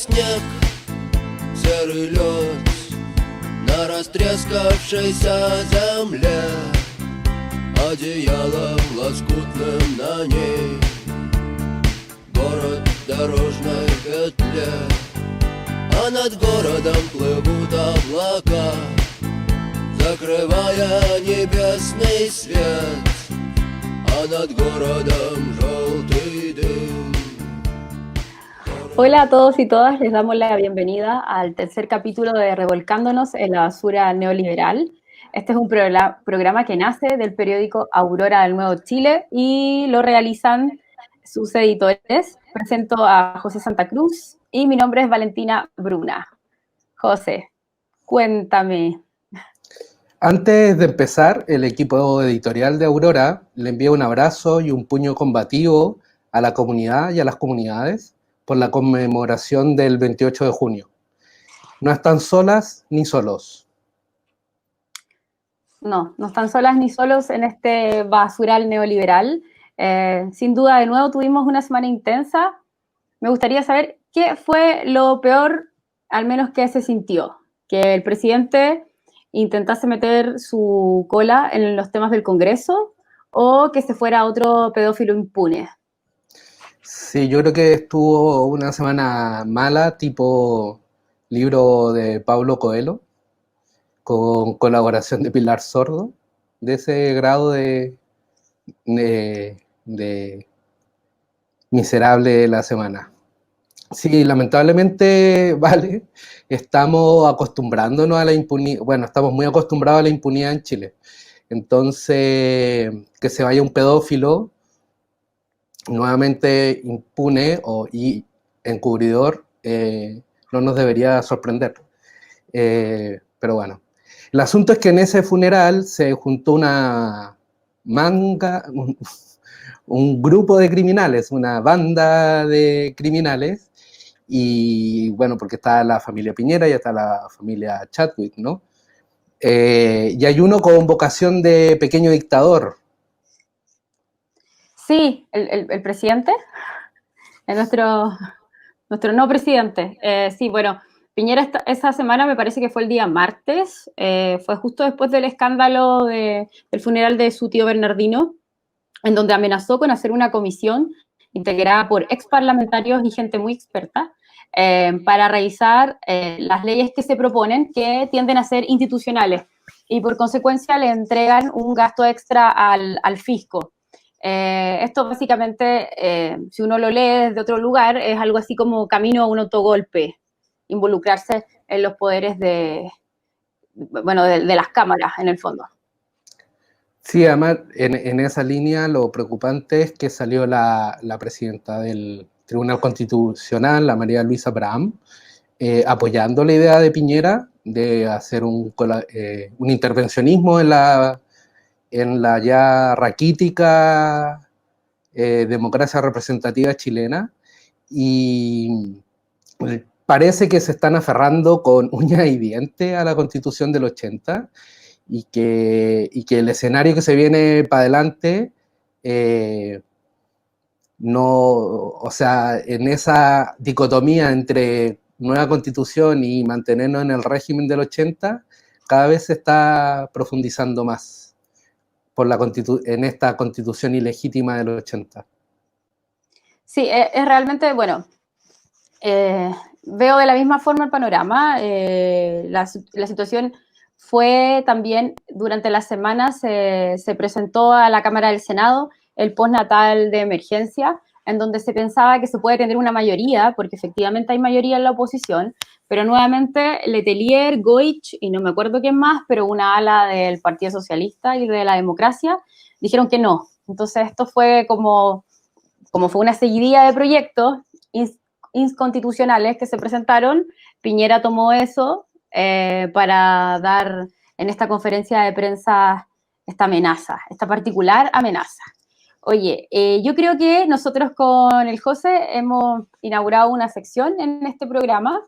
снег, серый лед на растрескавшейся земле, одеялом лоскутным на ней город в дорожной петле. А над городом плывут облака, закрывая небесный свет, а над городом желтый дым. Hola a todos y todas, les damos la bienvenida al tercer capítulo de Revolcándonos en la basura neoliberal. Este es un programa que nace del periódico Aurora del Nuevo Chile y lo realizan sus editores. Presento a José Santa Cruz y mi nombre es Valentina Bruna. José, cuéntame. Antes de empezar, el equipo editorial de Aurora le envía un abrazo y un puño combativo a la comunidad y a las comunidades por la conmemoración del 28 de junio. No están solas ni solos. No están solas ni solos en este basural neoliberal. Sin duda, de nuevo, tuvimos una semana intensa. Me gustaría saber qué fue lo peor, al menos que se sintió. Que el presidente intentase meter su cola en los temas del Congreso o que se fuera otro pedófilo impune. Sí, yo creo que estuvo una semana mala, tipo libro de Paulo Coelho, con colaboración de Pilar Sordo, de ese grado de miserable la semana. Sí, lamentablemente, vale, estamos acostumbrándonos a la impunidad, bueno, estamos muy acostumbrados a la impunidad en Chile. Entonces, que se vaya un pedófilo nuevamente impune y encubridor, no nos debería sorprender. Pero bueno, el asunto es que en ese funeral se juntó una manga, un grupo de criminales, una banda de criminales, y bueno, porque está la familia Piñera y está la familia Chadwick, ¿no? Y hay uno con vocación de pequeño dictador. Sí, el presidente, nuestro no presidente. Sí, bueno, Piñera esa semana me parece que fue el día martes, fue justo después del escándalo del funeral de su tío Bernardino, en donde amenazó con hacer una comisión integrada por ex parlamentarios y gente muy experta para revisar las leyes que se proponen que tienden a ser institucionales y por consecuencia le entregan un gasto extra al fisco. Esto básicamente, si uno lo lee desde otro lugar, es algo así como camino a un autogolpe, involucrarse en los poderes de las cámaras, en el fondo. Sí, además, en esa línea lo preocupante es que salió la presidenta del Tribunal Constitucional, la María Luisa Abraham, apoyando la idea de Piñera de hacer un intervencionismo en la ya raquítica democracia representativa chilena, y parece que se están aferrando con uñas y dientes a la Constitución del 80 y que el escenario que se viene para adelante no, o sea, en esa dicotomía entre nueva Constitución y mantenernos en el régimen del 80, cada vez se está profundizando más en esta Constitución ilegítima del 80. Sí, es realmente, bueno, veo de la misma forma el panorama. La situación fue también, durante la semana se presentó a la Cámara del Senado el postnatal de emergencia, en donde se pensaba que se puede tener una mayoría, porque efectivamente hay mayoría en la oposición, pero nuevamente Letelier, Goich y no me acuerdo quién más, pero una ala del Partido Socialista y de la Democracia, dijeron que no. Entonces esto fue como fue una seguidilla de proyectos inconstitucionales que se presentaron, Piñera tomó eso para dar en esta conferencia de prensa esta amenaza, esta particular amenaza. Oye, yo creo que nosotros con el José hemos inaugurado una sección en este programa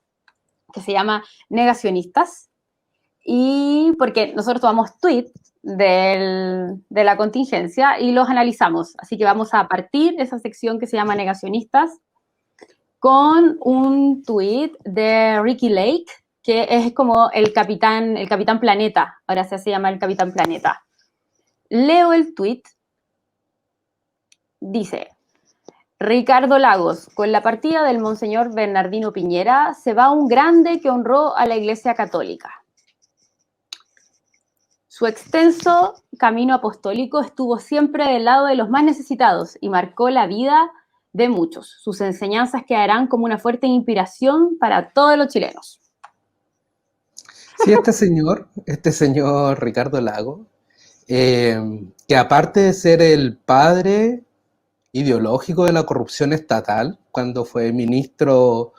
que se llama Negacionistas, y porque nosotros tomamos tweets de la contingencia y los analizamos, así que vamos a partir de esa sección que se llama Negacionistas con un tweet de Ricky Lake, que es como el capitán Planeta, ahora se hace llamar el Capitán Planeta. Leo el tweet, dice: Ricardo Lagos, con la partida del Monseñor Bernardino Piñera, se va un grande que honró a la Iglesia Católica. Su extenso camino apostólico estuvo siempre del lado de los más necesitados y marcó la vida de muchos. Sus enseñanzas quedarán como una fuerte inspiración para todos los chilenos. Sí, este señor Ricardo Lago, que aparte de ser el padre ideológico de la corrupción estatal, cuando fue ministro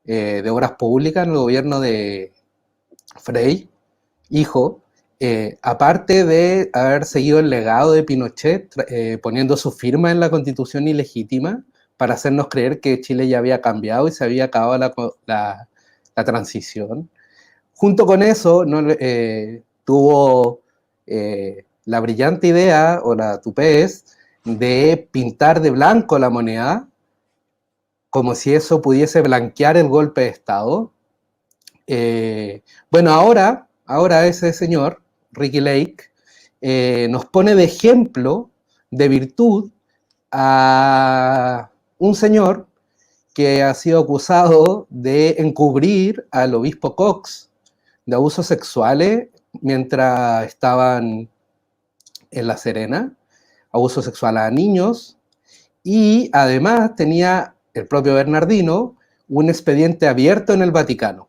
de Obras Públicas en el gobierno de Frei, hijo, aparte de haber seguido el legado de Pinochet, poniendo su firma en la Constitución ilegítima para hacernos creer que Chile ya había cambiado y se había acabado la transición. Junto con eso, tuvo la brillante idea, o la tupez, de pintar de blanco la moneda, como si eso pudiese blanquear el golpe de Estado. Bueno, ahora ese señor, Ricky Lake, nos pone de ejemplo, de virtud, a un señor que ha sido acusado de encubrir al obispo Cox de abusos sexuales mientras estaban en La Serena, abuso sexual a niños, y además tenía el propio Bernardino un expediente abierto en el Vaticano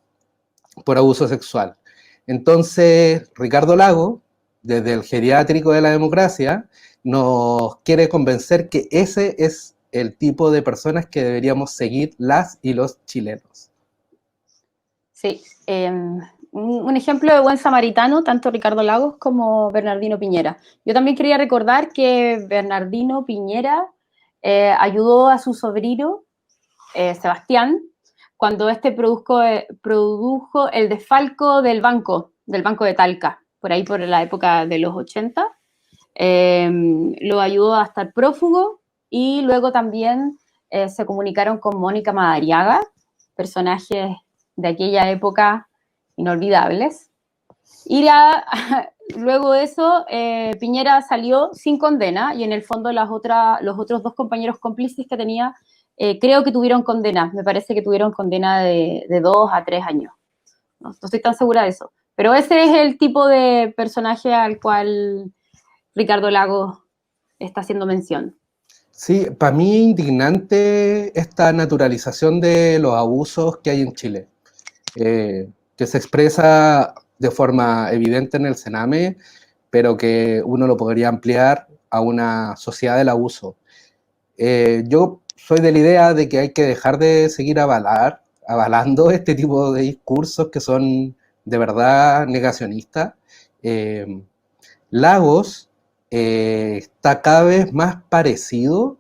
por abuso sexual. Entonces, Ricardo Lago, desde el geriátrico de la democracia, nos quiere convencer que ese es el tipo de personas que deberíamos seguir las y los chilenos. Sí, un ejemplo de buen samaritano, tanto Ricardo Lagos como Bernardino Piñera. Yo también quería recordar que Bernardino Piñera ayudó a su sobrino, Sebastián, cuando este produjo el desfalco del banco de Talca, por ahí por la época de los 80. Lo ayudó a estar prófugo y luego también se comunicaron con Mónica Madariaga, personajes de aquella época inolvidables. Y luego de eso, Piñera salió sin condena y en el fondo los otros dos compañeros cómplices que tenía, creo que tuvieron condena. Me parece que tuvieron condena de 2 a 3 años. No estoy tan segura de eso. Pero ese es el tipo de personaje al cual Ricardo Lagos está haciendo mención. Sí, para mí es indignante esta naturalización de los abusos que hay en Chile, que se expresa de forma evidente en el Sename, pero que uno lo podría ampliar a una sociedad del abuso. Yo soy de la idea de que hay que dejar de seguir avalando este tipo de discursos que son de verdad negacionistas. Lagos está cada vez más parecido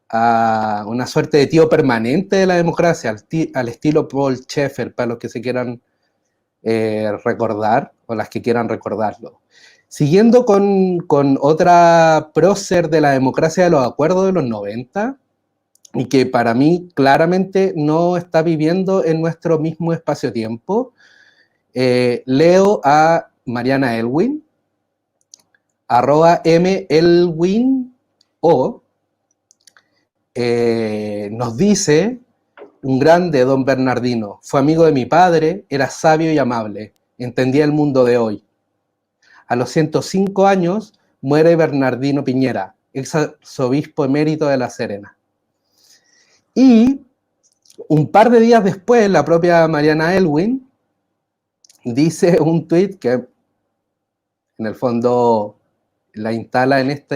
a una suerte de tío permanente de la democracia, al estilo Paul Schaeffer, para los que se quieran recordar o las que quieran recordarlo. Siguiendo con otra prócer de la democracia de los acuerdos de los 90, y que para mí claramente no está viviendo en nuestro mismo espacio-tiempo, leo a Mariana Elwin, @melwino, nos dice: un grande don Bernardino, fue amigo de mi padre, era sabio y amable, entendía el mundo de hoy. A los 105 años muere Bernardino Piñera, ex arzobispo emérito de La Serena. Y un par de días después, la propia Mariana Elwin dice un tuit que en el fondo la instala en esta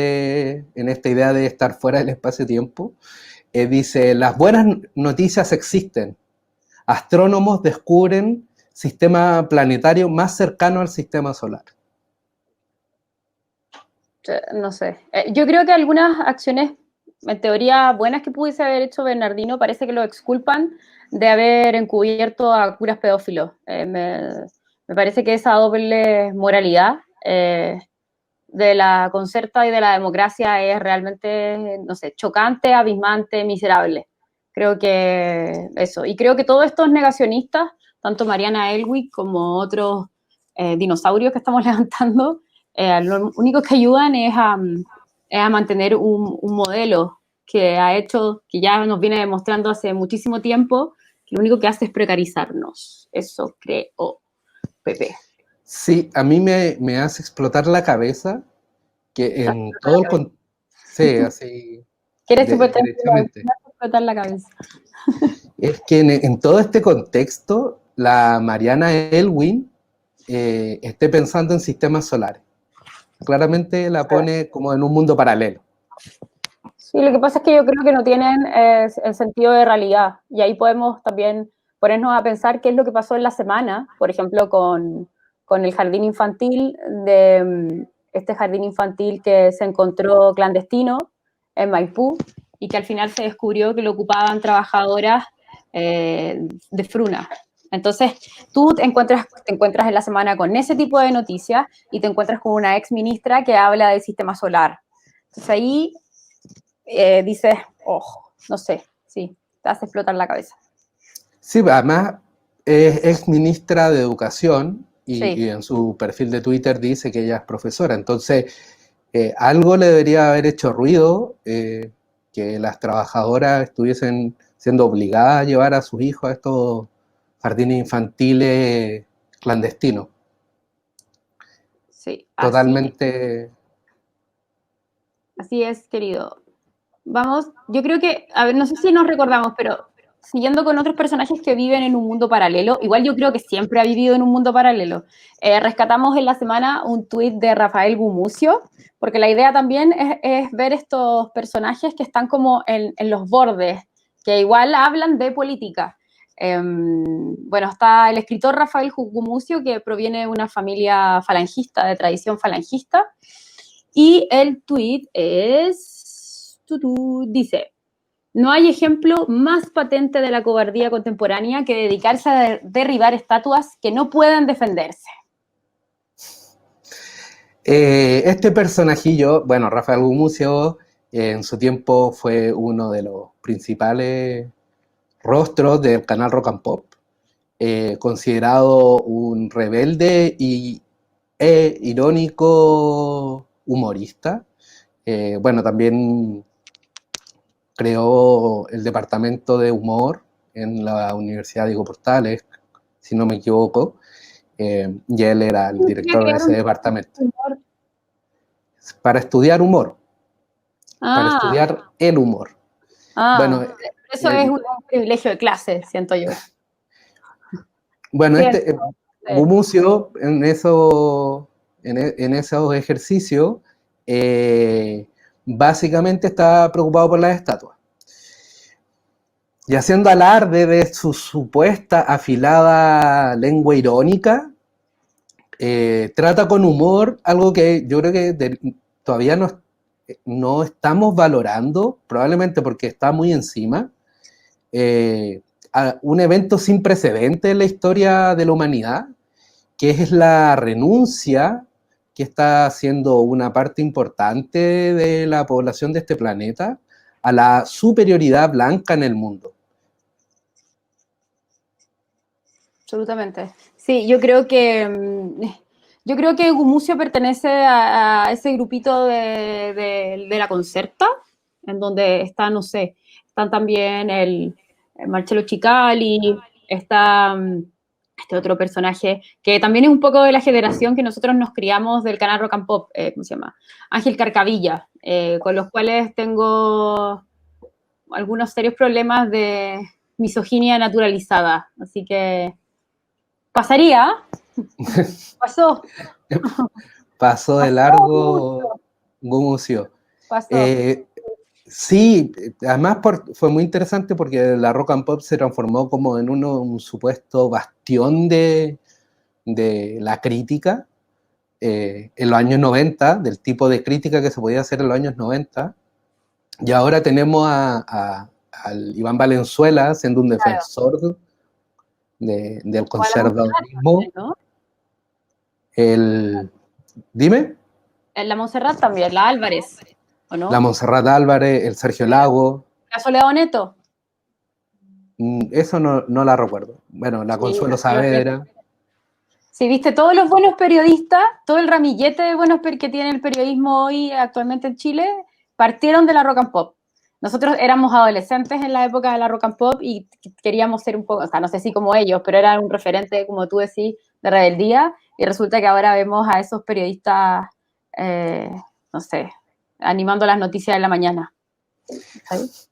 idea de estar fuera del espacio-tiempo. Dice: las buenas noticias existen. Astrónomos descubren sistema planetario más cercano al sistema solar. No sé. Yo creo que algunas acciones, en teoría, buenas que pudiese haber hecho Bernardino, parece que lo exculpan de haber encubierto a curas pedófilos. Me parece que esa doble moralidad de la concerta y de la democracia es realmente, no sé, chocante, abismante, miserable. Creo que eso. Y creo que todos estos negacionistas, tanto Mariana Elwig como otros dinosaurios que estamos levantando, lo único que ayudan es a mantener un modelo que ha hecho, que ya nos viene demostrando hace muchísimo tiempo, que lo único que hace es precarizarnos. Eso creo, Pepe. Sí, a mí me hace explotar la cabeza que en todo el... Sí, así, ¿Quieres derechamente. explotar la cabeza? Es que en todo este contexto, la Mariana Elwin esté pensando en sistemas solares. Claramente la pone como en un mundo paralelo. Sí, lo que pasa es que yo creo que no tienen el sentido de realidad. Y ahí podemos también ponernos a pensar qué es lo que pasó en la semana, por ejemplo, con el jardín infantil, este jardín infantil que se encontró clandestino en Maipú y que al final se descubrió que lo ocupaban trabajadoras de Fruna. Entonces, tú te encuentras en la semana con ese tipo de noticias y te encuentras con una ex ministra que habla del sistema solar. Entonces ahí dices, oh, no sé, sí, te hace explotar la cabeza. Sí, además es ex ministra de Educación Sí. y en su perfil de Twitter dice que ella es profesora. Entonces, algo le debería haber hecho ruido que las trabajadoras estuviesen siendo obligadas a llevar a sus hijos a estos jardines infantiles clandestinos. Sí, Totalmente. Así es, querido. Vamos, yo creo que, a ver, no sé si nos recordamos, pero siguiendo con otros personajes que viven en un mundo paralelo, igual yo creo que siempre ha vivido en un mundo paralelo. Rescatamos en la semana un tuit de Rafael Gumucio, porque la idea también es ver estos personajes que están como en los bordes, que igual hablan de política. Bueno, está el escritor Rafael Gumucio, que proviene de una familia falangista, de tradición falangista, y el tuit dice: no hay ejemplo más patente de la cobardía contemporánea que dedicarse a derribar estatuas que no puedan defenderse. Este personajillo, bueno, Rafael Gumucio, en su tiempo fue uno de los principales rostros del canal Rock and Pop, considerado un rebelde e irónico humorista. Bueno, también creó el departamento de humor en la Universidad Diego Portales, si no me equivoco, y él era el director de ese departamento. Para estudiar humor, para estudiar el humor. Bueno, eso es un privilegio de clase, siento yo. Bueno, Gumucio en esos ejercicios básicamente está preocupado por las estatuas. Y haciendo alarde de su supuesta afilada lengua irónica, trata con humor algo que yo creo que todavía no estamos valorando, probablemente porque está muy encima, a un evento sin precedente en la historia de la humanidad, que es la renuncia que está haciendo una parte importante de la población de este planeta a la superioridad blanca en el mundo. Absolutamente. Sí, yo creo que Gumucio pertenece a ese grupito de la Concerta, en donde está, no sé, están también el Marcello Chicali, está este otro personaje que también es un poco de la generación que nosotros nos criamos del canal Rock and Pop, ¿cómo se llama? Ángel Carcavilla, con los cuales tengo algunos serios problemas de misoginia naturalizada, así que pasaría, pasó de largo Gumucio. Sí, además fue muy interesante porque la Rock and Pop se transformó como en un supuesto bastión de la crítica en los años 90, del tipo de crítica que se podía hacer en los años 90, y ahora tenemos al Iván Valenzuela siendo un defensor del conservadurismo. ¿No? Dime. La Montserrat también, la Álvarez, ¿o no? La Montserrat Álvarez, el Sergio Lago. La Soledad Neto. Eso no la recuerdo. Bueno, la Sí, Consuelo creo que Saavedra. sí, viste, todos los buenos periodistas, todo el ramillete de buenos que tiene el periodismo hoy actualmente en Chile, partieron de la rock and pop. Nosotros éramos adolescentes en la época de la rock and pop y queríamos ser un poco, o sea, no sé si como ellos, pero era un referente, como tú decís, de rebeldía. Y resulta que ahora vemos a esos periodistas, eh, no sé, animando las noticias de la mañana. ¿Sabes?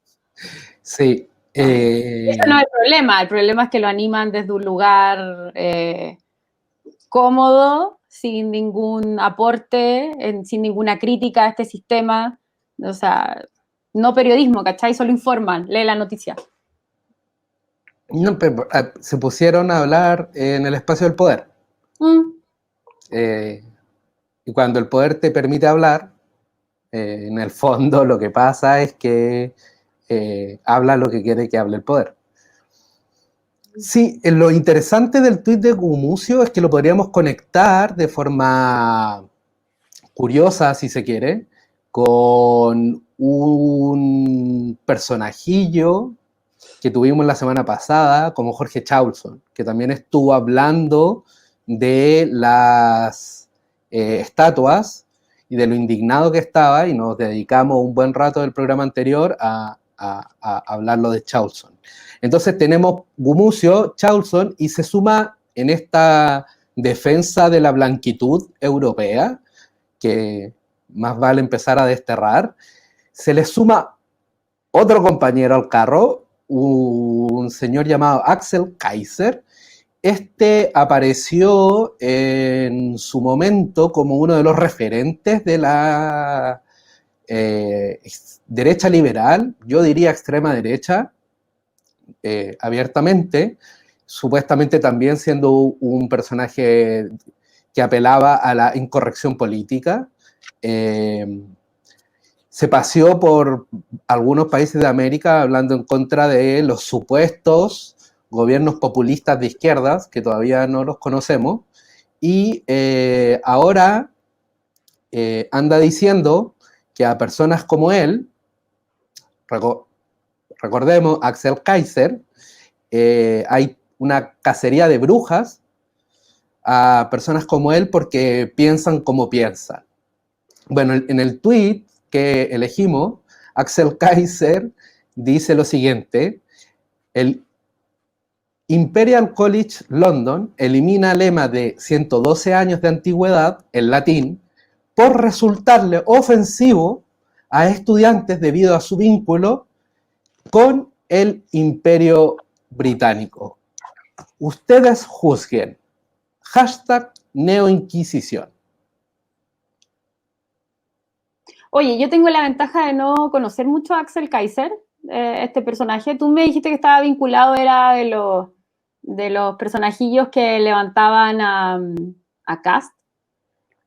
Sí. Eso no es el problema es que lo animan desde un lugar cómodo, sin ningún aporte, sin ninguna crítica a este sistema. O sea, no periodismo, ¿cachai? Solo informan, lee la noticia. No, pero, se pusieron a hablar en el espacio del poder. Mm. Y cuando el poder te permite hablar, en el fondo lo que pasa es que habla lo que quiere que hable el poder. Sí, lo interesante del tuit de Gumucio es que lo podríamos conectar de forma curiosa, si se quiere, con un personajillo que tuvimos la semana pasada, como Jorge Chaulson, que también estuvo hablando de las estatuas y de lo indignado que estaba, y nos dedicamos un buen rato del programa anterior a hablarlo de Chaulson. Entonces tenemos Gumucio, Chaulson, y se suma en esta defensa de la blanquitud europea, que más vale empezar a desterrar, se le suma otro compañero al carro, un señor llamado Axel Kaiser. Este apareció en su momento como uno de los referentes de la derecha liberal, yo diría extrema derecha, abiertamente, supuestamente también siendo un personaje que apelaba a la incorrección política. Se paseó por algunos países de América hablando en contra de los supuestos gobiernos populistas de izquierdas, que todavía no los conocemos, y ahora anda diciendo que a personas como él, recordemos, Axel Kaiser, hay una cacería de brujas a personas como él porque piensan como piensan. Bueno, en el tweet que elegimos, Axel Kaiser dice lo siguiente: el Imperial College London elimina el lema de 112 años de antigüedad en latín por resultarle ofensivo a estudiantes debido a su vínculo con el Imperio Británico. Ustedes juzguen. Hashtag Neoinquisición. Oye, yo tengo la ventaja de no conocer mucho a Axel Kaiser, este personaje. Tú me dijiste que estaba vinculado, era de los personajillos que levantaban a Cast.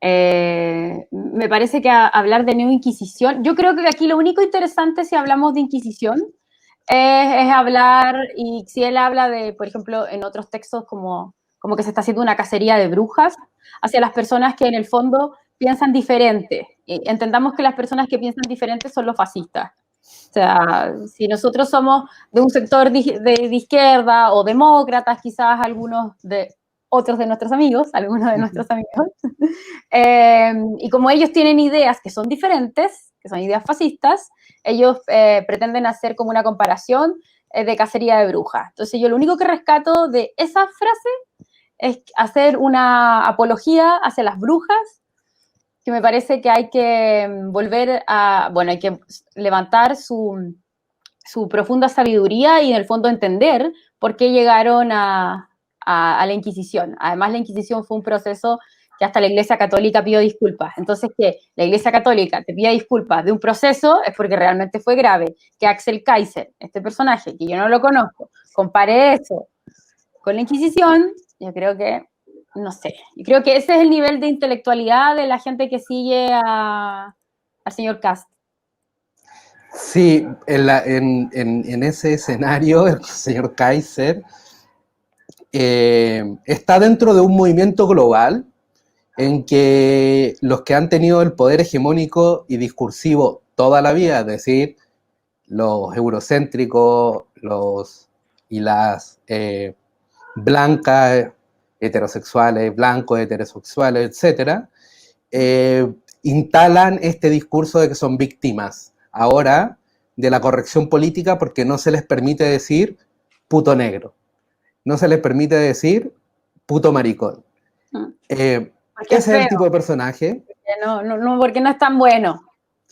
Me parece que hablar de Neo Inquisición, yo creo que aquí lo único interesante si hablamos de Inquisición es hablar, y si él habla de, por ejemplo, en otros textos como que se está haciendo una cacería de brujas hacia las personas que en el fondo piensan diferente. Entendamos que las personas que piensan diferente son los fascistas. O sea, si nosotros somos de un sector de izquierda o demócratas, quizás algunos de otros de nuestros amigos, algunos de nuestros amigos, y como ellos tienen ideas que son diferentes, que son ideas fascistas, ellos pretenden hacer como una comparación de cacería de brujas. Entonces yo lo único que rescato de esa frase es hacer una apología hacia las brujas, que me parece que hay que volver a, bueno, hay que levantar su profunda sabiduría y en el fondo entender por qué llegaron a la Inquisición. Además, la Inquisición fue un proceso que hasta la Iglesia Católica pidió disculpas. Entonces, que la Iglesia Católica te pida disculpas de un proceso es porque realmente fue grave. Que Axel Kaiser, este personaje, que yo no lo conozco, compare eso con la Inquisición, yo creo que, no sé, yo creo que ese es el nivel de intelectualidad de la gente que sigue al señor Cast. Sí, en ese escenario, el señor Kaiser está dentro de un movimiento global en que los que han tenido el poder hegemónico y discursivo toda la vida, es decir, los eurocéntricos, los y las blancas, heterosexuales, blancos, heterosexuales, etcétera, instalan este discurso de que son víctimas ahora de la corrección política porque no se les permite decir puto negro, no se les permite decir puto maricón. Porque ese es el tipo de personaje. No, porque no es tan bueno.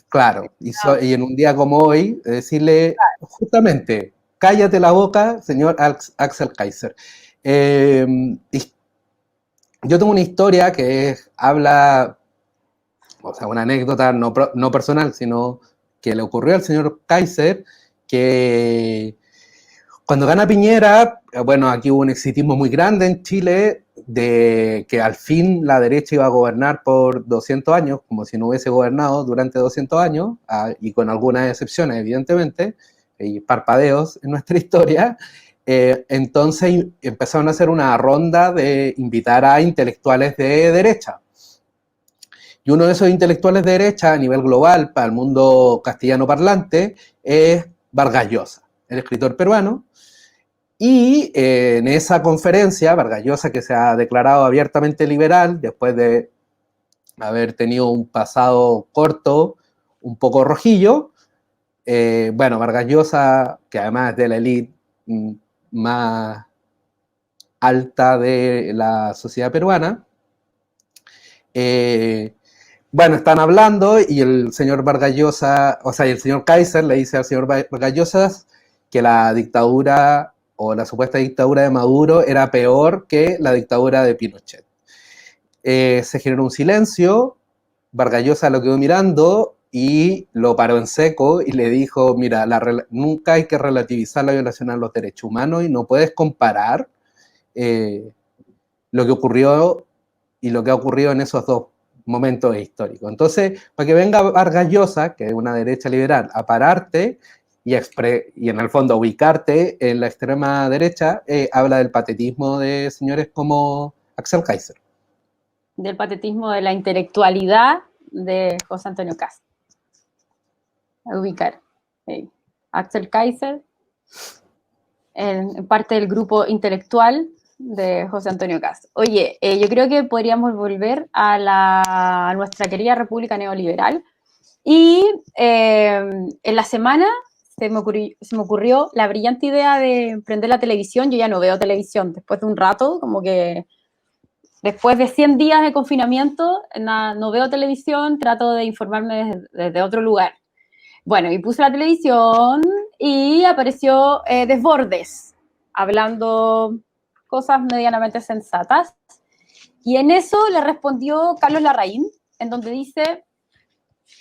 Claro, y en un día como hoy, decirle justamente, cállate la boca, señor Axel Kaiser. Yo tengo una historia que habla, o sea, una anécdota no personal, sino que le ocurrió al señor Kaiser, que cuando gana Piñera, bueno, aquí hubo un exitismo muy grande en Chile de que al fin la derecha iba a gobernar por 200 años, como si no hubiese gobernado durante 200 años, y con algunas excepciones, evidentemente, y parpadeos en nuestra historia. Entonces empezaron a hacer una ronda de invitar a intelectuales de derecha. Y uno de esos intelectuales de derecha a nivel global para el mundo castellano parlante es Vargas Llosa, el escritor peruano. Y en esa conferencia, Vargas Llosa, que se ha declarado abiertamente liberal después de haber tenido un pasado corto, un poco rojillo, bueno, Vargas Llosa, que además es de la élite más alta de la sociedad peruana, bueno, están hablando y el señor Vargas Llosa, o sea, el señor Kaiser le dice al señor Vargas Llosa que la dictadura o la supuesta dictadura de Maduro era peor que la dictadura de Pinochet. Se generó un silencio, Vargas Llosa lo quedó mirando y lo paró en seco y le dijo, mira, nunca hay que relativizar la violación a los derechos humanos y no puedes comparar lo que ocurrió y lo que ha ocurrido en esos dos momentos históricos. Entonces, para que venga Vargas Llosa, que es una derecha liberal, a pararte y en el fondo ubicarte en la extrema derecha, habla del patetismo de señores como Axel Kaiser. Del patetismo de la intelectualidad de José Antonio Kast. A ubicar. Axel Kaiser, en parte del grupo intelectual de José Antonio Kast. Oye, yo creo que podríamos volver a nuestra querida República Neoliberal y en la semana se me ocurrió la brillante idea de prender la televisión. Yo ya no veo televisión después de un rato, como que después de 100 días de confinamiento no veo televisión, trato de informarme desde otro lugar. Bueno, y puse la televisión y apareció Desbordes, hablando cosas medianamente sensatas. Y en eso le respondió Carlos Larraín, en donde dice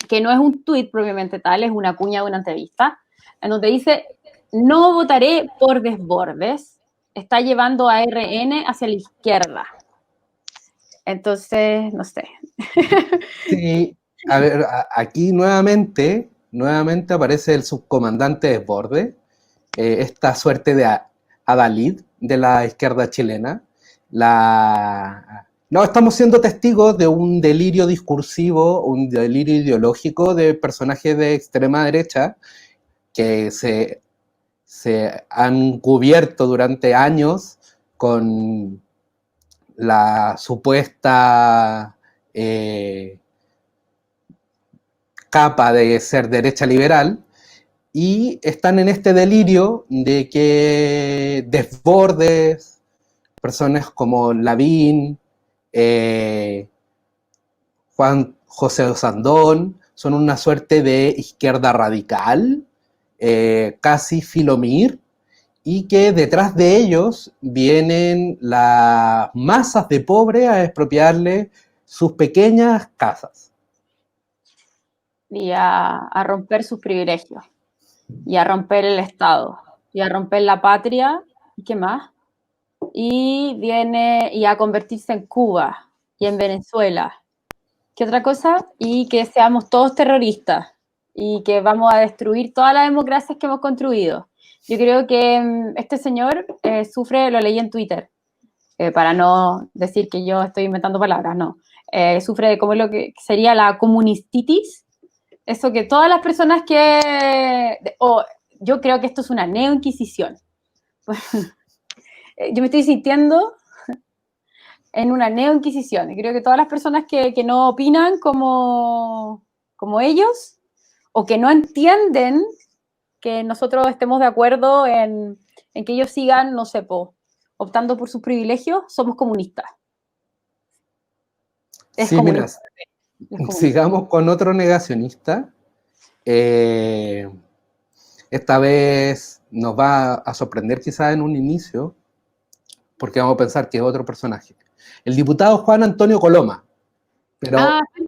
que no es un tuit propiamente tal, es una cuña de una entrevista, en donde dice, no votaré por Desbordes, está llevando a RN hacia la izquierda. Entonces, no sé. Sí, a ver, aquí nuevamente aparece el subcomandante Desbordes, esta suerte de adalid de la izquierda chilena. No, estamos siendo testigos de un delirio discursivo, un delirio ideológico de personajes de extrema derecha que se han cubierto durante años con la supuesta capa de ser derecha liberal y están en este delirio de que Desbordes, personas como Lavín, Juan José Osandón, son una suerte de izquierda radical, casi filomir, y que detrás de ellos vienen las masas de pobres a expropiarle sus pequeñas casas. Y a romper sus privilegios, y a romper el Estado, y a romper la patria, ¿y qué más? Y viene y a convertirse en Cuba y en Venezuela. ¿Qué otra cosa? Y que seamos todos terroristas y que vamos a destruir todas las democracias que hemos construido. Yo creo que este señor sufre, lo leí en Twitter, para no decir que yo estoy inventando palabras, no. Sufre de como lo que sería la comunistitis, eso que todas las personas que... yo creo que esto es una neoinquisición, Yo me estoy sintiendo en una neo-inquisición. Y creo que todas las personas que no opinan como ellos, o que no entienden que nosotros estemos de acuerdo en que ellos sigan, no sé, optando por sus privilegios, somos comunistas. Es Sí, mira, comunista. Es comunista. sigamos con otro negacionista. Esta vez nos va a sorprender quizás en un inicio, porque vamos a pensar que es otro personaje. El diputado Juan Antonio Coloma. Pero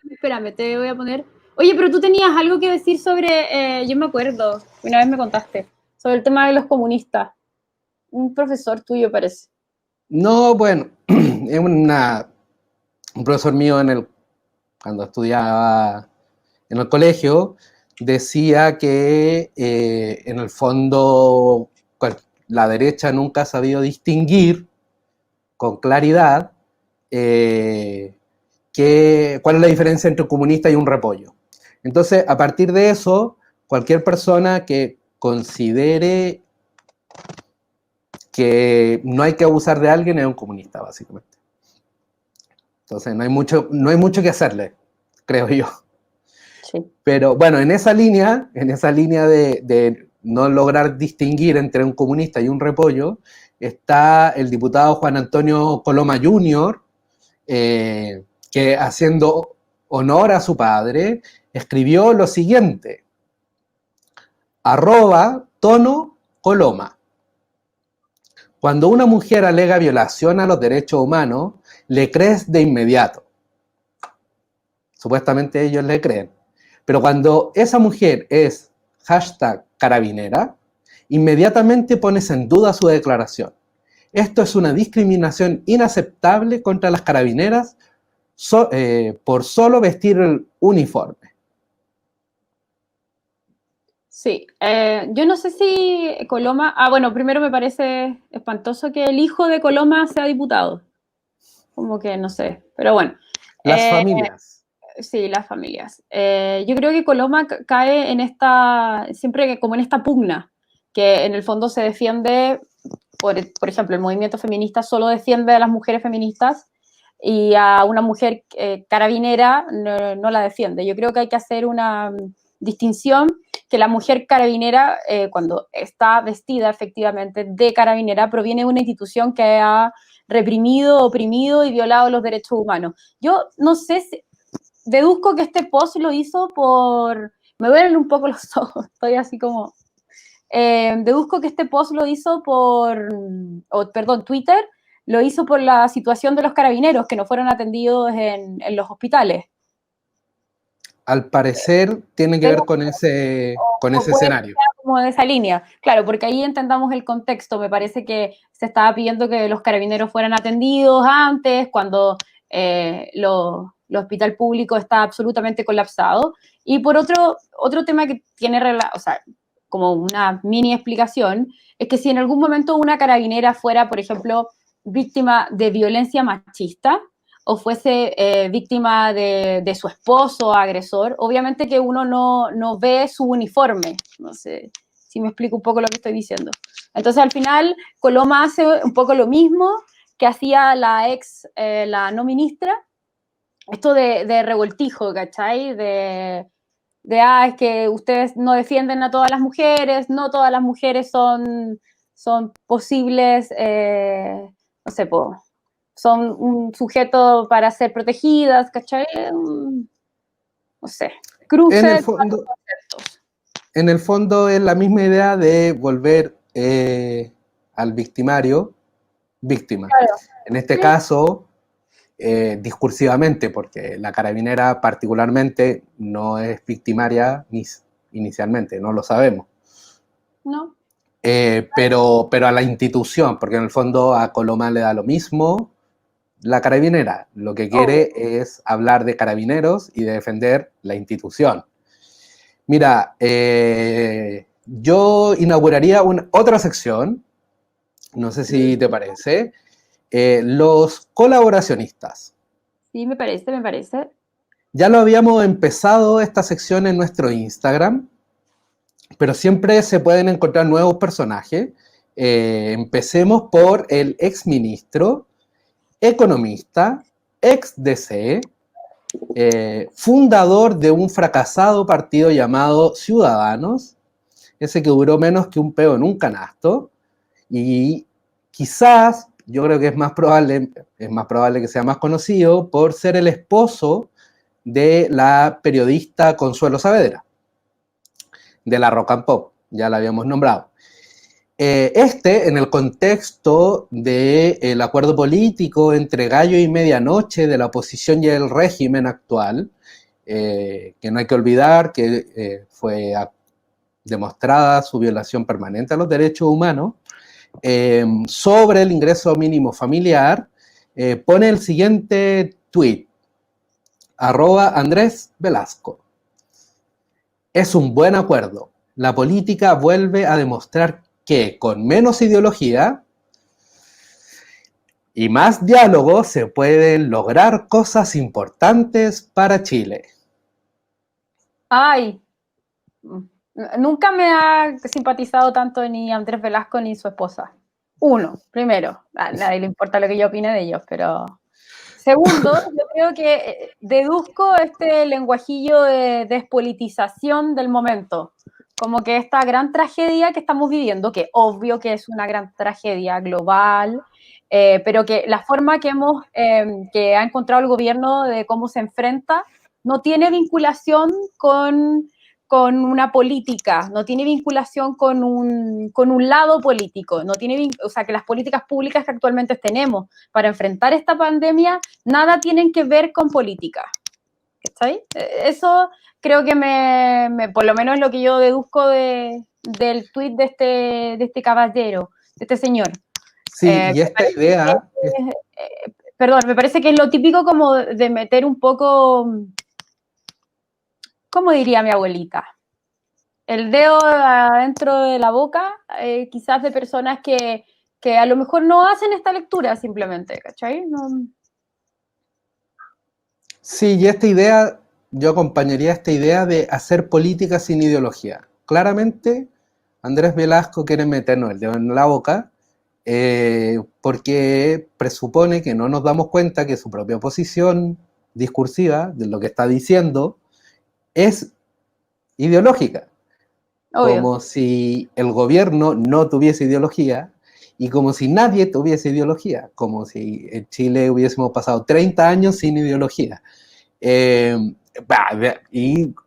Espérame, te voy a poner... Oye, pero tú tenías algo que decir sobre... yo me acuerdo, una vez me contaste, sobre el tema de los comunistas. Un profesor tuyo parece. no, bueno, es un profesor mío cuando estudiaba en el colegio, decía que en el fondo la derecha nunca ha sabido distinguir con claridad cuál es la diferencia entre un comunista y un repollo. Entonces, a partir de eso, cualquier persona que considere que no hay que abusar de alguien es un comunista, básicamente. Entonces, no hay mucho que hacerle, creo yo. Sí. Pero bueno, en esa línea de no lograr distinguir entre un comunista y un repollo, está el diputado Juan Antonio Coloma Jr., que haciendo honor a su padre, escribió lo siguiente: @tono Coloma. Cuando una mujer alega violación a los derechos humanos, le crees de inmediato. Supuestamente ellos le creen. Pero cuando esa mujer es #carabinera, inmediatamente pones en duda su declaración. Esto es una discriminación inaceptable contra las carabineras por solo vestir el uniforme. Sí, yo no sé si Coloma... bueno, primero me parece espantoso que el hijo de Coloma sea diputado. Como que no sé, pero bueno. Las familias. Sí, las familias. Yo creo que Coloma cae siempre como en esta pugna, que en el fondo se defiende, por ejemplo, el movimiento feminista solo defiende a las mujeres feministas y a una mujer carabinera no la defiende. Yo creo que hay que hacer una distinción, que la mujer carabinera, cuando está vestida efectivamente de carabinera, proviene de una institución que ha reprimido, oprimido y violado los derechos humanos. Yo no sé si... Deduzco que este post lo hizo por... Me duelen un poco los ojos, estoy así como... deduzco que este post lo hizo Twitter lo hizo por la situación de los carabineros que no fueron atendidos en los hospitales. Al parecer tiene que ver con ese escenario. Como de esa línea, claro, porque ahí entendamos el contexto. Me parece que se estaba pidiendo que los carabineros fueran atendidos antes, cuando el hospital público está absolutamente colapsado. Y por otro tema que tiene, o sea, como una mini explicación, es que si en algún momento una carabinera fuera, por ejemplo, víctima de violencia machista, o fuese víctima de su esposo agresor, obviamente que uno no ve su uniforme. No sé si me explico un poco lo que estoy diciendo. Entonces, al final, Coloma hace un poco lo mismo que hacía la no ministra, esto de revoltijo, ¿cachai? Es que ustedes no defienden a todas las mujeres, no todas las mujeres son posibles, no sé, son un sujeto para ser protegidas, ¿cachai? No sé, cruces. En el fondo es la misma idea de volver al victimario víctima. Claro. En este caso, discursivamente, porque la carabinera particularmente no es victimaria inicialmente, no lo sabemos. No. Pero a la institución, porque en el fondo a Coloma le da lo mismo. La carabinera lo que quiere es hablar de carabineros y de defender la institución. Mira, yo inauguraría otra sección, no sé si te parece, los colaboracionistas. Sí, me parece. Ya lo habíamos empezado esta sección en nuestro Instagram, pero siempre se pueden encontrar nuevos personajes. Empecemos por el exministro, economista, ex DC, fundador de un fracasado partido llamado Ciudadanos, ese que duró menos que un peo en un canasto, y quizás, yo creo que es más probable que sea más conocido por ser el esposo de la periodista Consuelo Saavedra, de la Rock and Pop, ya la habíamos nombrado. En el contexto del acuerdo político entre gallo y medianoche de la oposición y el régimen actual, que no hay que olvidar que fue demostrada su violación permanente a los derechos humanos, sobre el ingreso mínimo familiar, pone el siguiente tweet, @Andrés Velasco. Es un buen acuerdo. La política vuelve a demostrar que con menos ideología y más diálogo se pueden lograr cosas importantes para Chile. Ay, nunca me ha simpatizado tanto ni Andrés Velasco ni su esposa. Primero, a nadie le importa lo que yo opine de ellos, pero... Segundo, yo creo que deduzco este lenguajillo de despolitización del momento, como que esta gran tragedia que estamos viviendo, que obvio que es una gran tragedia global, pero que la forma que ha encontrado el gobierno de cómo se enfrenta no tiene vinculación con una política, no tiene vinculación con un lado político, no tiene, o sea, que las políticas públicas que actualmente tenemos para enfrentar esta pandemia, nada tienen que ver con política. ¿Está? Eso creo que por lo menos es lo que yo deduzco del tuit de este caballero, de este señor. Sí, y esta idea... Perdón, me parece que es lo típico como de meter un poco... ¿Cómo diría mi abuelita? El dedo adentro de la boca, quizás de personas que a lo mejor no hacen esta lectura simplemente, ¿cachai? No. Sí, y esta idea, yo acompañaría esta idea de hacer política sin ideología. Claramente, Andrés Velasco quiere meternos el dedo en la boca porque presupone que no nos damos cuenta que su propia posición discursiva de lo que está diciendo es ideológica. Obvio. Como si el gobierno no tuviese ideología y como si nadie tuviese ideología, como si en Chile hubiésemos pasado 30 años sin ideología. Y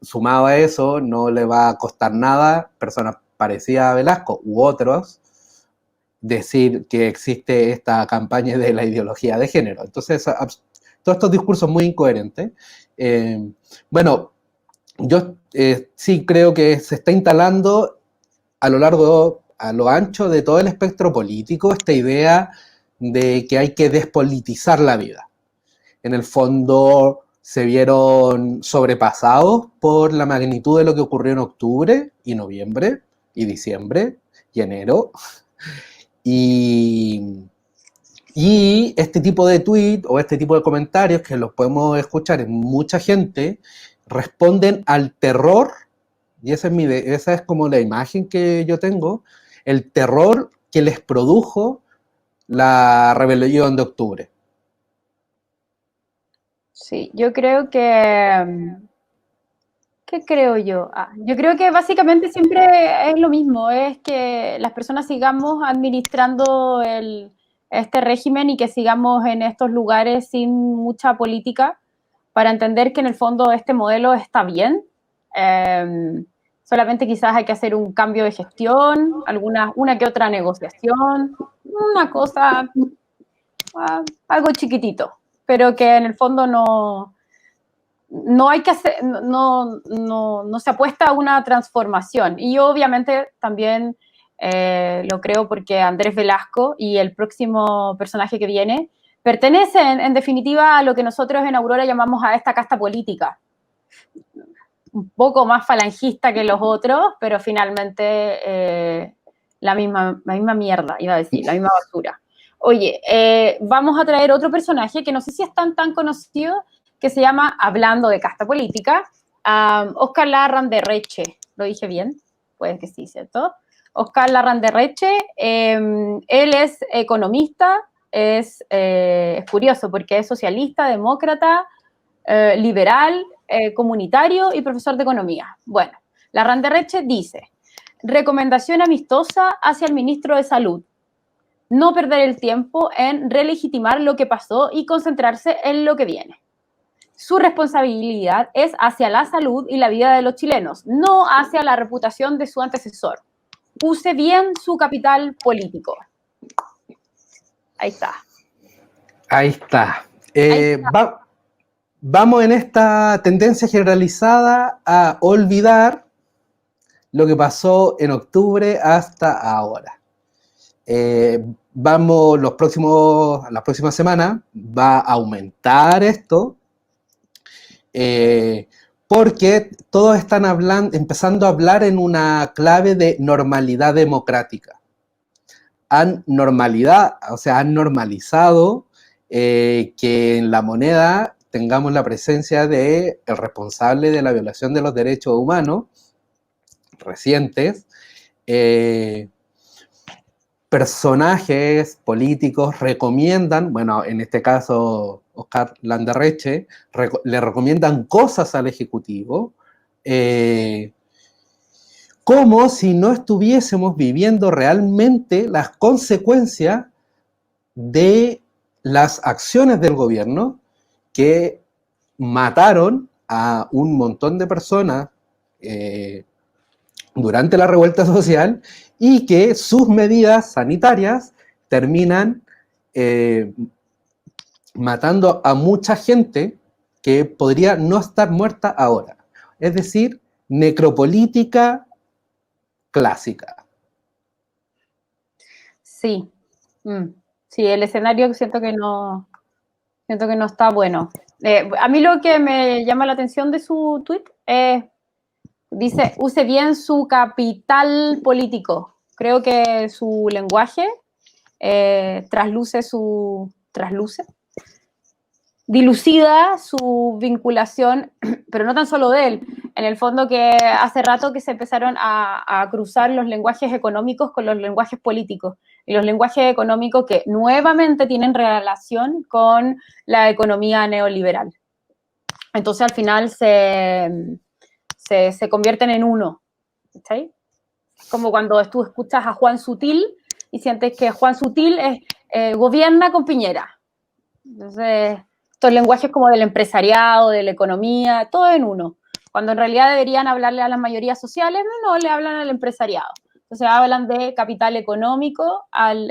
sumado a eso, no le va a costar nada, personas parecidas a Velasco u otros, decir que existe esta campaña de la ideología de género. Entonces, todos estos discursos muy incoherentes. Bueno, yo sí creo que se está instalando a lo ancho de todo el espectro político esta idea de que hay que despolitizar la vida. En el fondo se vieron sobrepasados por la magnitud de lo que ocurrió en octubre y noviembre y diciembre y enero. Y este tipo de tweet o este tipo de comentarios que los podemos escuchar en mucha gente responden al terror, y esa es como la imagen que yo tengo, el terror que les produjo la rebelión de octubre. Sí, yo creo que... ¿Qué creo yo? Yo creo que básicamente siempre es lo mismo, es que las personas sigamos administrando este régimen y que sigamos en estos lugares sin mucha política para entender que en el fondo este modelo está bien. Solamente quizás hay que hacer un cambio de gestión, una que otra negociación, una cosa, algo chiquitito, pero que en el fondo no hay que hacer, no se apuesta a una transformación. Y yo obviamente también lo creo porque Andrés Velasco y el próximo personaje que viene pertenecen en definitiva a lo que nosotros en Aurora llamamos a esta casta política. Un poco más falangista que los otros, pero finalmente la misma mierda, iba a decir, la misma basura. Oye, vamos a traer otro personaje que no sé si es tan conocido, que se llama, hablando de casta política, Oscar Larrañaga. ¿Lo dije bien? Puede que sí, ¿cierto? Oscar Larranderreche. Él es economista, es curioso porque es socialista, demócrata, liberal, comunitario y profesor de economía. Bueno, Larranderreche dice: recomendación amistosa hacia el ministro de Salud: no perder el tiempo en relegitimar lo que pasó y concentrarse en lo que viene. Su responsabilidad es hacia la salud y la vida de los chilenos, no hacia la reputación de su antecesor. Use bien su capital político. Ahí está. Ahí está. Ahí está. Vamos en esta tendencia generalizada a olvidar lo que pasó en octubre hasta ahora. Las próximas semanas va a aumentar esto, porque todos están empezando a hablar en una clave de normalidad democrática. Han normalizado que en la moneda tengamos la presencia del responsable de la violación de los derechos humanos recientes. Personajes políticos recomiendan, bueno, en este caso Oscar Landerreche, le recomiendan cosas al Ejecutivo, como si no estuviésemos viviendo realmente las consecuencias de las acciones del gobierno que mataron a un montón de personas durante la revuelta social, y que sus medidas sanitarias terminan matando a mucha gente que podría no estar muerta ahora. Es decir, necropolítica clásica. Sí. Sí, el escenario siento que no está bueno. A mí lo que me llama la atención de su tweet es: dice, use bien su capital político. Creo que su lenguaje dilucida su vinculación, pero no tan solo de él. En el fondo, que hace rato que se empezaron a cruzar los lenguajes económicos con los lenguajes políticos, y los lenguajes económicos que nuevamente tienen relación con la economía neoliberal. Entonces, al final se convierten en uno. ¿Sí? Como cuando tú escuchas a Juan Sutil y sientes que Juan Sutil gobierna con Piñera. Entonces, estos lenguajes como del empresariado, de la economía, todo en uno. Cuando en realidad deberían hablarle a las mayorías sociales, no, le hablan al empresariado. Entonces hablan de capital económico al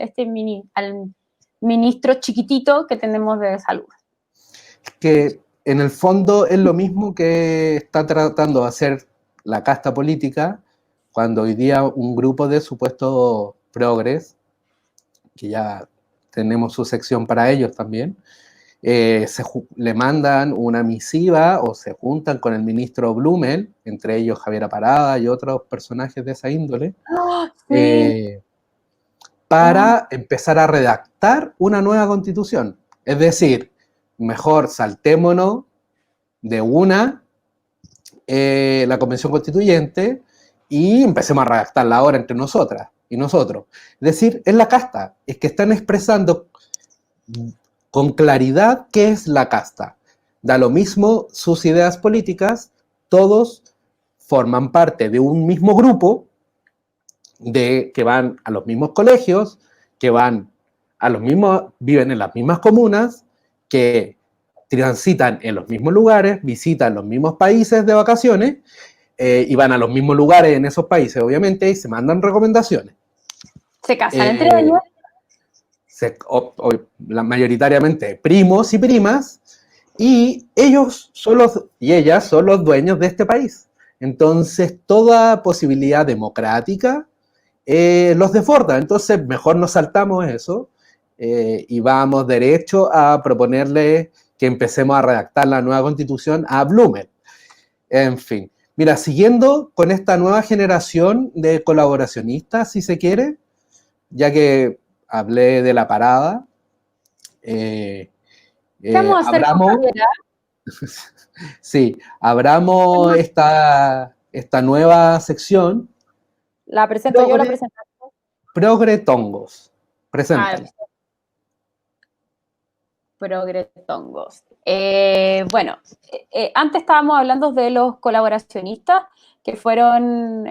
ministro chiquitito que tenemos de salud. Que en el fondo es lo mismo que está tratando de hacer la casta política, cuando hoy día un grupo de supuestos progres, que ya tenemos su sección para ellos también, le mandan una misiva o se juntan con el ministro Blumel, entre ellos Javier Parada y otros personajes de esa índole, Sí. para empezar a redactar una nueva constitución. Es decir, mejor saltémonos de una la convención constituyente y empecemos a redactarla ahora entre nosotras y nosotros. Es decir, es la casta, es que están expresando con claridad qué es la casta. Da lo mismo sus ideas políticas, todos forman parte de un mismo grupo, que van a los mismos colegios, que viven en las mismas comunas, que transitan en los mismos lugares, visitan los mismos países de vacaciones, y van a los mismos lugares en esos países, obviamente, y se mandan recomendaciones. Se casan entre ellos. Mayoritariamente primos y primas, y ellas son los dueños de este país. Entonces, toda posibilidad democrática los desborda. Entonces, mejor nos saltamos eso y vamos derecho a proponerle que empecemos a redactar la nueva constitución a Blumel. En fin. Mira, siguiendo con esta nueva generación de colaboracionistas, si se quiere, ya que hablé de la parada, ¿Qué vamos a hacer abramos, sí, abramos esta nueva sección ¿La presento yo o la Progre, presento? Progretongos. Ah, Preséntala. Progretongos. Bueno, antes estábamos hablando de los colaboracionistas, que fueron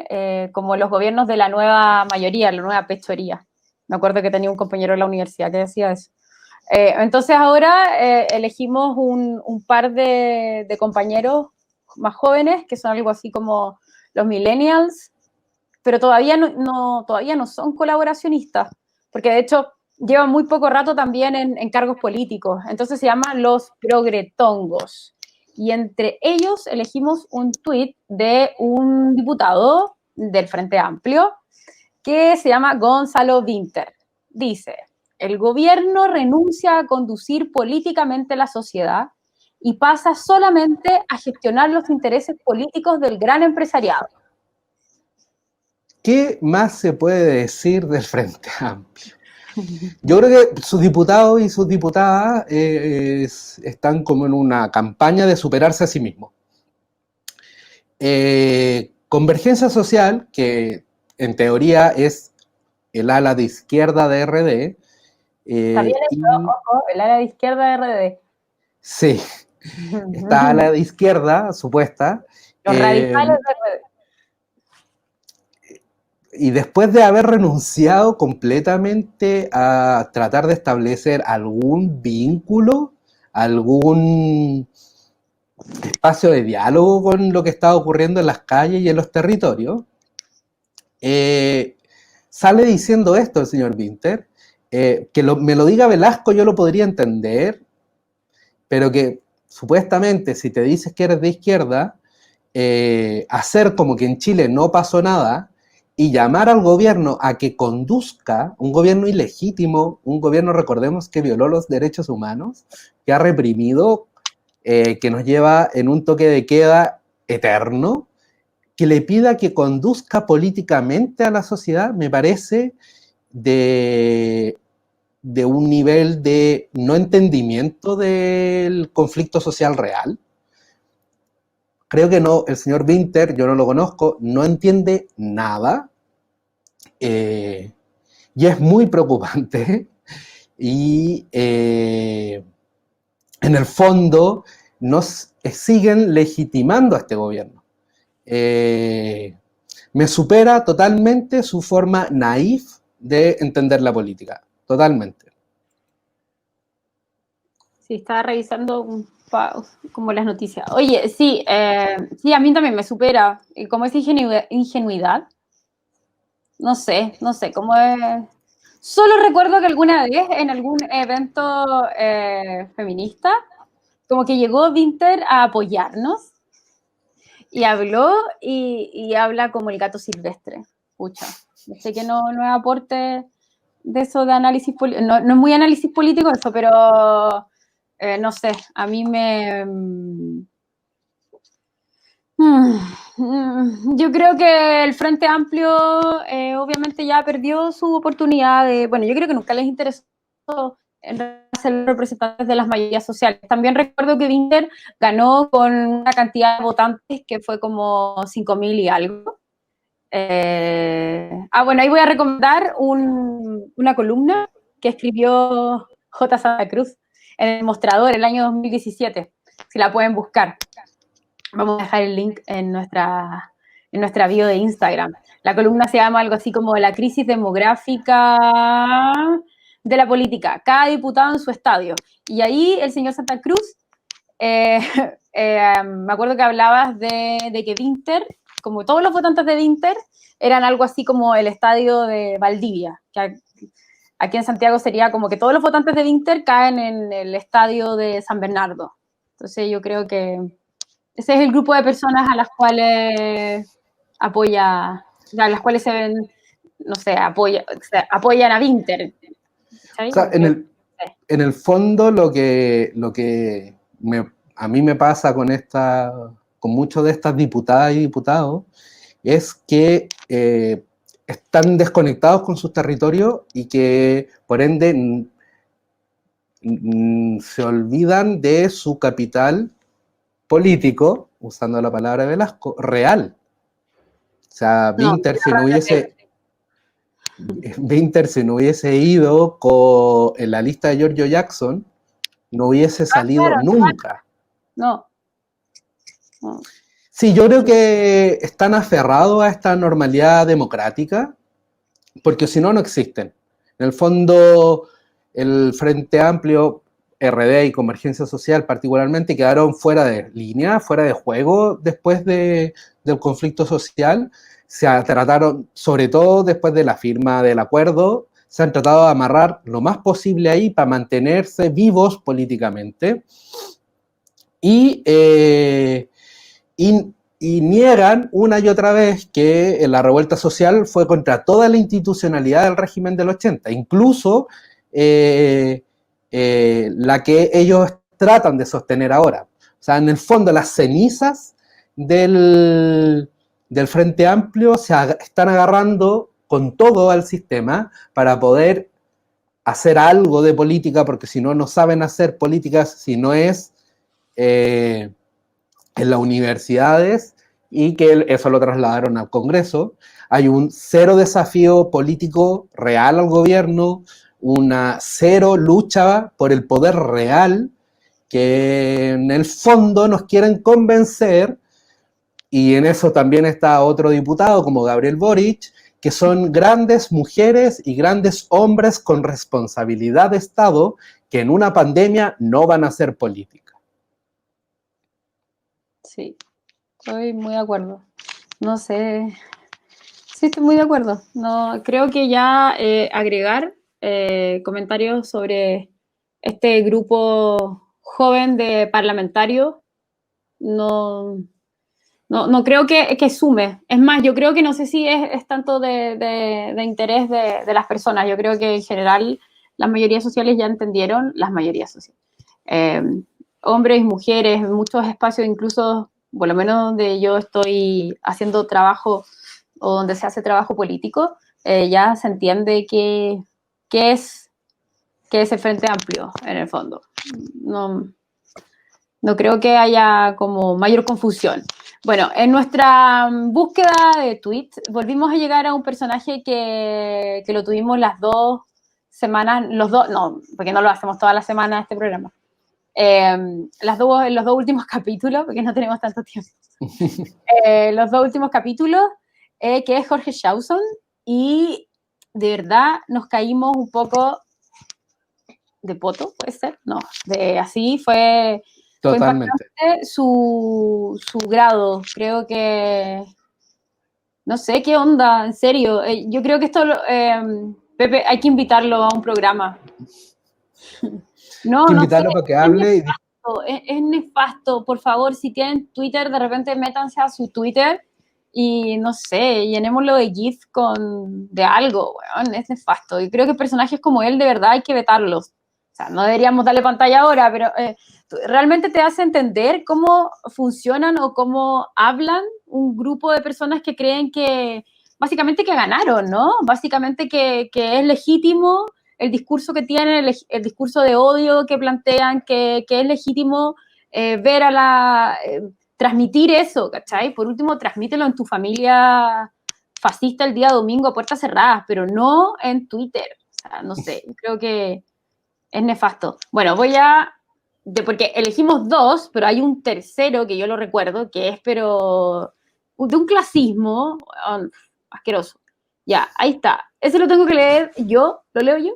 como los gobiernos de la nueva mayoría, la nueva pechoría. Me acuerdo que tenía un compañero en la universidad que decía eso. Entonces ahora elegimos un par de compañeros más jóvenes, que son algo así como los millennials, pero todavía no son colaboracionistas, porque de hecho llevan muy poco rato también en cargos políticos, entonces se llaman los progretongos. Y entre ellos elegimos un tuit de un diputado del Frente Amplio que se llama Gonzalo Vinter. Dice, el gobierno renuncia a conducir políticamente la sociedad y pasa solamente a gestionar los intereses políticos del gran empresariado. ¿Qué más se puede decir del Frente Amplio? Yo creo que sus diputados y sus diputadas están como en una campaña de superarse a sí mismos. Convergencia Social, que en teoría es el ala de izquierda de RD. Está bien eso, ojo, el área de izquierda de RD. Sí, está ala de izquierda, supuesta. Los radicales de RD. Y después de haber renunciado completamente a tratar de establecer algún vínculo, algún espacio de diálogo con lo que está ocurriendo en las calles y en los territorios, sale diciendo esto el señor Winter, me lo diga Velasco yo lo podría entender, pero que supuestamente si te dices que eres de izquierda, hacer como que en Chile no pasó nada y llamar al gobierno a que conduzca, un gobierno ilegítimo, un gobierno, recordemos, que violó los derechos humanos, que ha reprimido, que nos lleva en un toque de queda eterno, que le pida que conduzca políticamente a la sociedad, me parece de un nivel de no entendimiento del conflicto social real. Creo que no, el señor Winter, yo no lo conozco, no entiende nada, y es muy preocupante, y en el fondo nos siguen legitimando a este gobierno. Me supera totalmente su forma naif de entender la política, totalmente. Sí, estaba revisando como las noticias. Oye, sí, sí, a mí también me supera. Y como es ingenuidad, no sé, cómo es. Solo recuerdo que alguna vez en algún evento feminista, como que llegó Winter a apoyarnos y habló y habla como el gato silvestre. Pucha, yo sé que no es aporte de eso de análisis político, no es muy análisis político eso, pero no sé, a mí yo creo que el Frente Amplio obviamente ya perdió su oportunidad de, bueno, yo creo que nunca les interesó en ser representantes de las mayorías sociales. También recuerdo que Winter ganó con una cantidad de votantes que fue como 5.000 y algo. Bueno, ahí voy a recomendar una columna que escribió J. Santa Cruz en El Mostrador el año 2017, si la pueden buscar. Vamos a dejar el link en nuestra bio de Instagram. La columna se llama algo así como La crisis demográfica de la política, cada diputado en su estadio. Y ahí el señor Santa Cruz, me acuerdo que hablabas de que Winter, como todos los votantes de Winter, eran algo así como el estadio de Valdivia, que aquí en Santiago sería como que todos los votantes de Winter caen en el estadio de San Bernardo. Entonces yo creo que ese es el grupo de personas a las cuales a las cuales se ven, no sé, apoyan a Winter. O sea, en el fondo lo que a mí me pasa con muchos de estas diputadas y diputados es que están desconectados con sus territorios y que por ende se olvidan de su capital político, usando la palabra de Velasco, real. sea, No, Winter, si no hubiese ido en la lista de Giorgio Jackson, no hubiese salido claro, nunca. no. No. Sí, yo creo que están aferrados a esta normalidad democrática, porque si no, no existen. En el fondo, el Frente Amplio, RD y Convergencia Social particularmente, quedaron fuera de línea, fuera de juego después del conflicto social. Se trataron, sobre todo después de la firma del acuerdo, se han tratado de amarrar lo más posible ahí para mantenerse vivos políticamente. Y niegan una y otra vez que la revuelta social fue contra toda la institucionalidad del régimen del 80, incluso la que ellos tratan de sostener ahora. O sea, en el fondo las cenizas del Frente Amplio están agarrando con todo al sistema para poder hacer algo de política, porque si no, no saben hacer políticas si no es en las universidades, y que eso lo trasladaron al Congreso. Hay un cero desafío político real al gobierno, una cero lucha por el poder real, que en el fondo nos quieren convencer, y en eso también está otro diputado como Gabriel Boric, que son grandes mujeres y grandes hombres con responsabilidad de Estado que en una pandemia no van a hacer política. Sí, estoy muy de acuerdo. No sé. Sí, estoy muy de acuerdo. No, creo que ya agregar comentarios sobre este grupo joven de parlamentarios no creo que sume. Es más, yo creo que no sé si es tanto de interés de las personas. Yo creo que en general las mayorías sociales ya entendieron, las mayorías sociales. Hombres y mujeres, muchos espacios, incluso, por lo menos donde yo estoy haciendo trabajo o donde se hace trabajo político, ya se entiende que es el Frente Amplio, en el fondo. No creo que haya como mayor confusión. Bueno, en nuestra búsqueda de tweets volvimos a llegar a un personaje que lo tuvimos las 2 semanas, no, porque no lo hacemos toda la semana este programa. En los 2 últimos capítulos, porque no tenemos tanto tiempo. Los 2 últimos capítulos, que es Jorge Chauson, y de verdad nos caímos un poco de poto, ¿puede ser? No, así fue. Totalmente. Fue impactante su grado. Creo que. No sé qué onda, en serio. Yo creo que esto, Pepe, hay que invitarlo a un programa. No, que no invitarlo sé. para que hable. Es nefasto. Por favor, si tienen Twitter, de repente métanse a su Twitter y no sé, llenémoslo de GIF de algo, weón. Es nefasto. Y creo que personajes como él, de verdad, hay que vetarlos. O sea, no deberíamos darle pantalla ahora, pero realmente te hace entender cómo funcionan o cómo hablan un grupo de personas que creen que, básicamente, que ganaron, ¿no? Básicamente que es legítimo el discurso que tienen, el discurso de odio que plantean, que es legítimo ver transmitir eso, ¿cachai? Por último, transmítelo en tu familia fascista el día domingo a puertas cerradas, pero no en Twitter. O sea, no sé, creo que es nefasto. Bueno, porque elegimos 2, pero hay un tercero que yo lo recuerdo, que es, pero, de un clasismo asqueroso. Ya, ahí está. Ese lo tengo que leer yo. ¿Lo leo yo?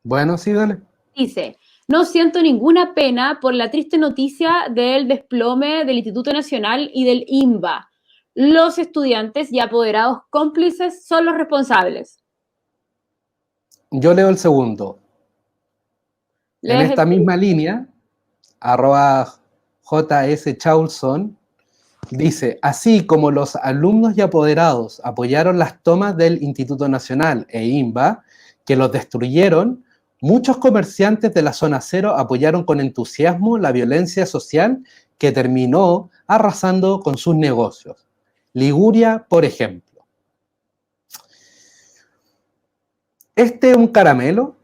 Bueno, sí, dale. Dice: no siento ninguna pena por la triste noticia del desplome del Instituto Nacional y del INBA. Los estudiantes y apoderados cómplices son los responsables. Yo leo el segundo. En esta misma línea, @JS dice: así como los alumnos y apoderados apoyaron las tomas del Instituto Nacional e INBA, que los destruyeron, muchos comerciantes de la zona cero apoyaron con entusiasmo la violencia social que terminó arrasando con sus negocios. Liguria, por ejemplo. Este es un caramelo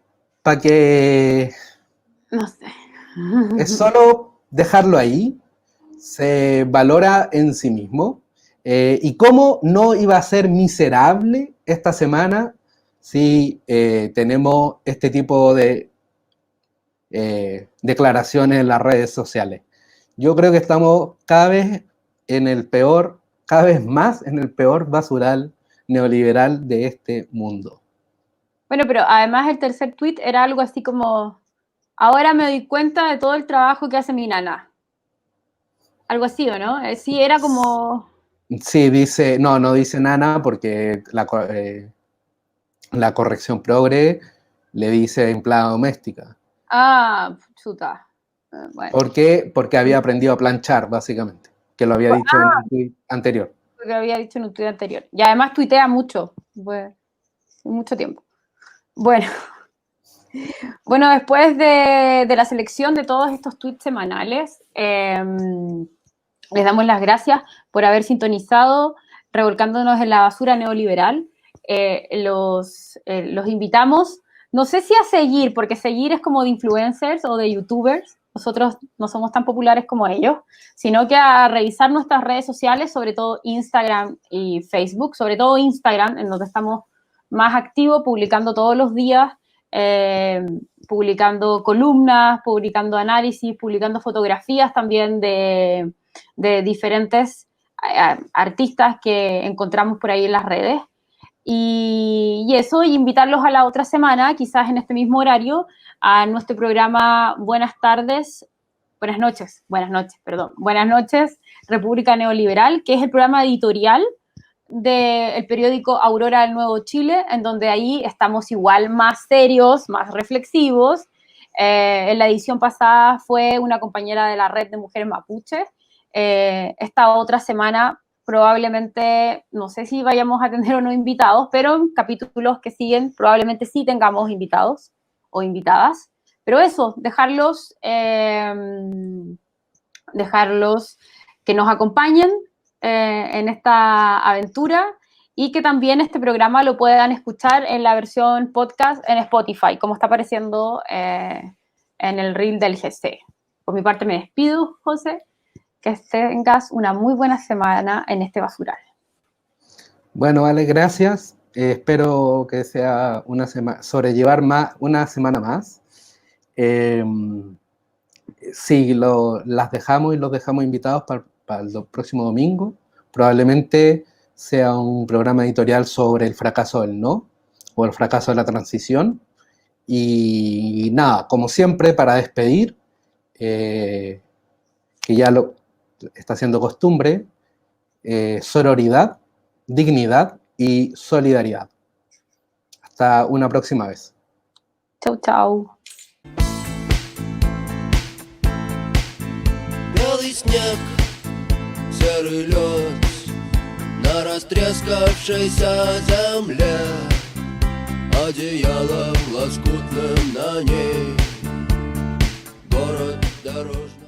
para que... No sé. Es solo dejarlo ahí. Se valora en sí mismo. ¿Y cómo no iba a ser miserable esta semana si tenemos este tipo de declaraciones en las redes sociales? Yo creo que estamos cada vez más en el peor basural neoliberal de este mundo. Bueno, pero además el tercer tweet era algo así como, ahora me doy cuenta de todo el trabajo que hace mi nana. Algo así, ¿o no? Sí, era como... Sí, dice, no dice nana porque la corrección progre le dice empleada doméstica. Ah, chuta. Bueno. ¿Por qué? Porque había aprendido a planchar, básicamente, que lo había dicho en un tweet anterior. Lo que había dicho en un tweet anterior. Y además tuitea mucho, pues, mucho tiempo. Bueno, después de la selección de todos estos tweets semanales, les damos las gracias por haber sintonizado Revolcándonos en la basura neoliberal. Los invitamos, no sé si a seguir, porque seguir es como de influencers o de youtubers. Nosotros no somos tan populares como ellos, sino que a revisar nuestras redes sociales, sobre todo Instagram y Facebook, sobre todo Instagram, en donde estamos más activos, publicando todos los días, publicando columnas, publicando análisis, publicando fotografías también de diferentes artistas que encontramos por ahí en las redes. Y eso, y invitarlos a la otra semana, quizás en este mismo horario, a nuestro programa Buenas noches, República Neoliberal, que es el programa editorial del periódico Aurora del Nuevo Chile, en donde ahí estamos igual más serios, más reflexivos. En la edición pasada fue una compañera de la Red de Mujeres Mapuche. Esta otra semana probablemente, no sé si vayamos a tener o no invitados, pero en capítulos que siguen probablemente sí tengamos invitados o invitadas. Pero eso, dejarlos que nos acompañen en esta aventura y que también este programa lo puedan escuchar en la versión podcast en Spotify, como está apareciendo en el reel del GC. Por mi parte me despido, José. Que tengas una muy buena semana en este basural. Bueno, vale, gracias. Espero que sea sobrellevar una semana más. Sí, las dejamos y los dejamos invitados para el próximo domingo. Probablemente sea un programa editorial sobre el fracaso del no o el fracaso de la transición. Y nada, como siempre, para despedir, que ya lo está siendo costumbre, sororidad, dignidad y solidaridad. Hasta una próxima vez. Chau, chau. Белый снег, серый лед на растрескавшейся земле, одеялом лоскутным на ней город дорожный.